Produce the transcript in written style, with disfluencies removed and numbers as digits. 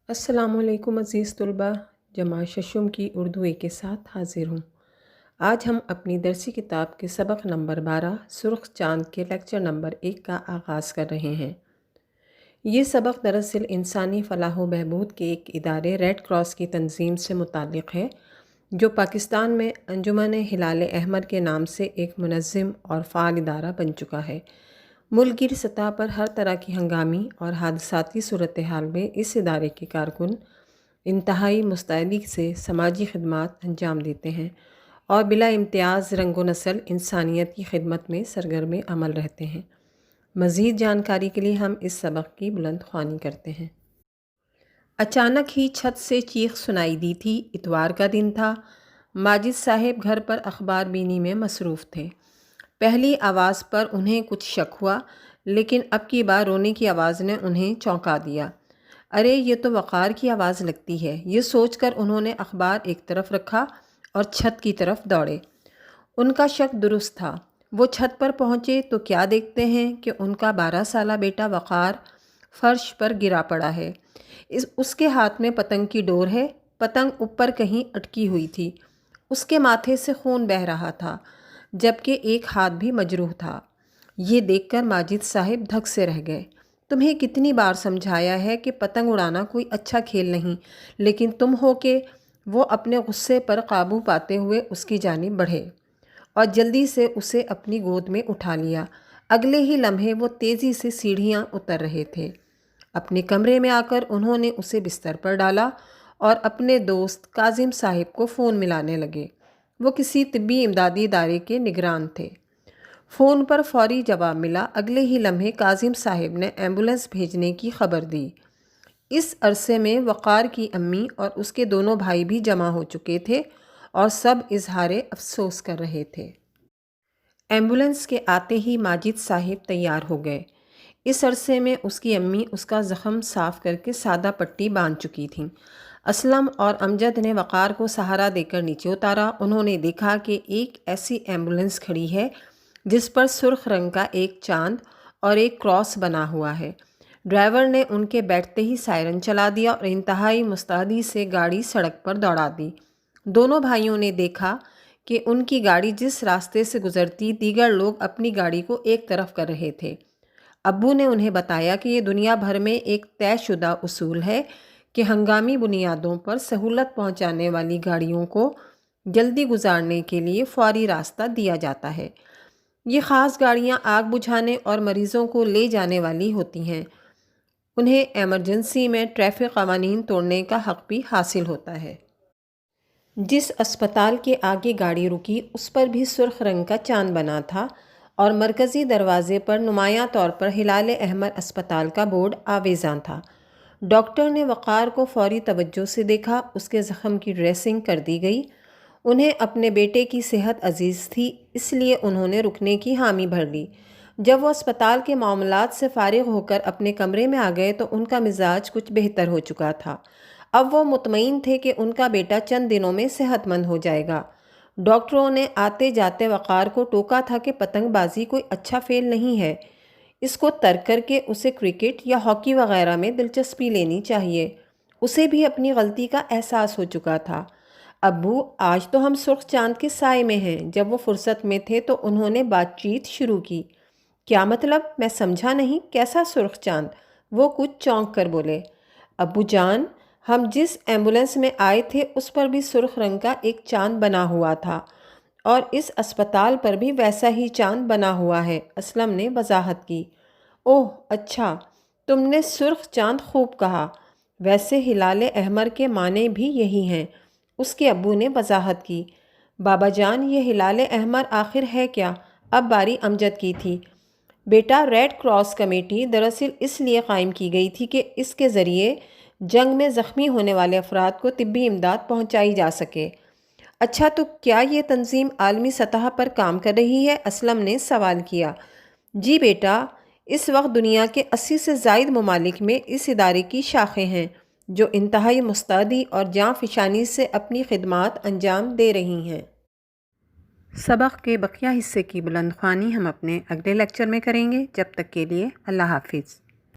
السلام علیکم عزیز طلبہ، جمع ششم کی اردو اے کے ساتھ حاضر ہوں۔ آج ہم اپنی درسی کتاب کے سبق نمبر 12 سرخ چاند کے لیکچر نمبر 1 کا آغاز کر رہے ہیں۔ یہ سبق دراصل انسانی فلاح و بہبود کے ایک ادارے ریڈ کراس کی تنظیم سے متعلق ہے، جو پاکستان میں انجمن ہلال احمر کے نام سے ایک منظم اور فعال ادارہ بن چکا ہے۔ ملک گیر سطح پر ہر طرح کی ہنگامی اور حادثاتی صورتحال میں اس ادارے کے کارکن انتہائی مستعدی سے سماجی خدمات انجام دیتے ہیں اور بلا امتیاز رنگ و نسل انسانیت کی خدمت میں سرگرم عمل رہتے ہیں۔ مزید جانکاری کے لیے ہم اس سبق کی بلند خوانی کرتے ہیں۔ اچانک ہی چھت سے چیخ سنائی دی تھی۔ اتوار کا دن تھا۔ ماجد صاحب گھر پر اخبار بینی میں مصروف تھے۔ پہلی آواز پر انہیں کچھ شک ہوا، لیکن اب کی بار رونے کی آواز نے انہیں چونکا دیا۔ ارے یہ تو وقار کی آواز لگتی ہے، یہ سوچ کر انہوں نے اخبار ایک طرف رکھا اور چھت کی طرف دوڑے۔ ان کا شک درست تھا۔ وہ چھت پر پہنچے تو کیا دیکھتے ہیں کہ ان کا 12 سالہ بیٹا وقار فرش پر گرا پڑا ہے۔ اس کے ہاتھ میں پتنگ کی ڈور ہے۔ پتنگ اوپر کہیں اٹکی ہوئی تھی۔ اس کے ماتھے سے خون بہہ رہا تھا، جبکہ ایک ہاتھ بھی مجروح تھا۔ یہ دیکھ کر ماجد صاحب دھک سے رہ گئے۔ تمہیں کتنی بار سمجھایا ہے کہ پتنگ اڑانا کوئی اچھا کھیل نہیں، لیکن تم ہو کہ… وہ اپنے غصے پر قابو پاتے ہوئے اس کی جانب بڑھے اور جلدی سے اسے اپنی گود میں اٹھا لیا۔ اگلے ہی لمحے وہ تیزی سے سیڑھیاں اتر رہے تھے۔ اپنے کمرے میں آ کر انہوں نے اسے بستر پر ڈالا اور اپنے دوست کاظم صاحب کو فون ملانے لگے۔ وہ کسی طبی امدادی ادارے کے نگران تھے۔ فون پر فوری جواب ملا۔ اگلے ہی لمحے کاظم صاحب نے ایمبولینس بھیجنے کی خبر دی۔ اس عرصے میں وقار کی امی اور اس کے دونوں بھائی بھی جمع ہو چکے تھے اور سب اظہار افسوس کر رہے تھے۔ ایمبولینس کے آتے ہی ماجد صاحب تیار ہو گئے۔ اس عرصے میں اس کی امی اس کا زخم صاف کر کے سادہ پٹی باندھ چکی تھیں۔ اسلم اور امجد نے وقار کو سہارا دے کر نیچے اتارا۔ انہوں نے دیکھا کہ ایک ایسی ایمبولینس کھڑی ہے جس پر سرخ رنگ کا ایک چاند اور ایک کراس بنا ہوا ہے۔ ڈرائیور نے ان کے بیٹھتے ہی سائرن چلا دیا اور انتہائی مستعدی سے گاڑی سڑک پر دوڑا دی۔ دونوں بھائیوں نے دیکھا کہ ان کی گاڑی جس راستے سے گزرتی، دیگر لوگ اپنی گاڑی کو ایک طرف کر رہے تھے۔ ابو نے انہیں بتایا کہ یہ دنیا بھر میں ایک طے شدہ اصول ہے کہ ہنگامی بنیادوں پر سہولت پہنچانے والی گاڑیوں کو جلدی گزارنے کے لیے فوری راستہ دیا جاتا ہے۔ یہ خاص گاڑیاں آگ بجھانے اور مریضوں کو لے جانے والی ہوتی ہیں۔ انہیں ایمرجنسی میں ٹریفک قوانین توڑنے کا حق بھی حاصل ہوتا ہے۔ جس اسپتال کے آگے گاڑی رکی اس پر بھی سرخ رنگ کا چاند بنا تھا اور مرکزی دروازے پر نمایاں طور پر ہلال احمر اسپتال کا بورڈ آویزاں تھا۔ ڈاکٹر نے وقار کو فوری توجہ سے دیکھا۔ اس کے زخم کی ڈریسنگ کر دی گئی۔ انہیں اپنے بیٹے کی صحت عزیز تھی، اس لیے انہوں نے رکنے کی حامی بھر لی۔ جب وہ اسپتال کے معاملات سے فارغ ہو کر اپنے کمرے میں آ گئے تو ان کا مزاج کچھ بہتر ہو چکا تھا۔ اب وہ مطمئن تھے کہ ان کا بیٹا چند دنوں میں صحت مند ہو جائے گا۔ ڈاکٹروں نے آتے جاتے وقار کو ٹوکا تھا کہ پتنگ بازی کوئی اچھا فعل نہیں ہے، اس کو ترک کر کے اسے کرکٹ یا ہاکی وغیرہ میں دلچسپی لینی چاہیے۔ اسے بھی اپنی غلطی کا احساس ہو چکا تھا۔ ابو، آج تو ہم سرخ چاند کے سائے میں ہیں۔ جب وہ فرصت میں تھے تو انہوں نے بات چیت شروع کی۔ کیا مطلب؟ میں سمجھا نہیں، کیسا سرخ چاند؟ وہ کچھ چونک کر بولے۔ ابو جان، ہم جس ایمبولینس میں آئے تھے اس پر بھی سرخ رنگ کا ایک چاند بنا ہوا تھا اور اس اسپتال پر بھی ویسا ہی چاند بنا ہوا ہے، اسلم نے وضاحت کی۔ اوہ اچھا، تم نے سرخ چاند خوب کہا۔ ویسے ہلال احمر کے معنی بھی یہی ہیں، اس کے ابو نے وضاحت کی۔ بابا جان، یہ ہلال احمر آخر ہے کیا؟ اب باری امجد کی تھی۔ بیٹا، ریڈ کراس کمیٹی دراصل اس لیے قائم کی گئی تھی کہ اس کے ذریعے جنگ میں زخمی ہونے والے افراد کو طبی امداد پہنچائی جا سکے۔ اچھا، تو کیا یہ تنظیم عالمی سطح پر کام کر رہی ہے؟ اسلم نے سوال کیا۔ جی بیٹا، اس وقت دنیا کے 80 سے زائد ممالک میں اس ادارے کی شاخیں ہیں جو انتہائی مستعدی اور جاں فشانی سے اپنی خدمات انجام دے رہی ہیں۔ سبق کے بقیہ حصے کی بلند خوانی ہم اپنے اگلے لیکچر میں کریں گے۔ جب تک کے لیے اللہ حافظ۔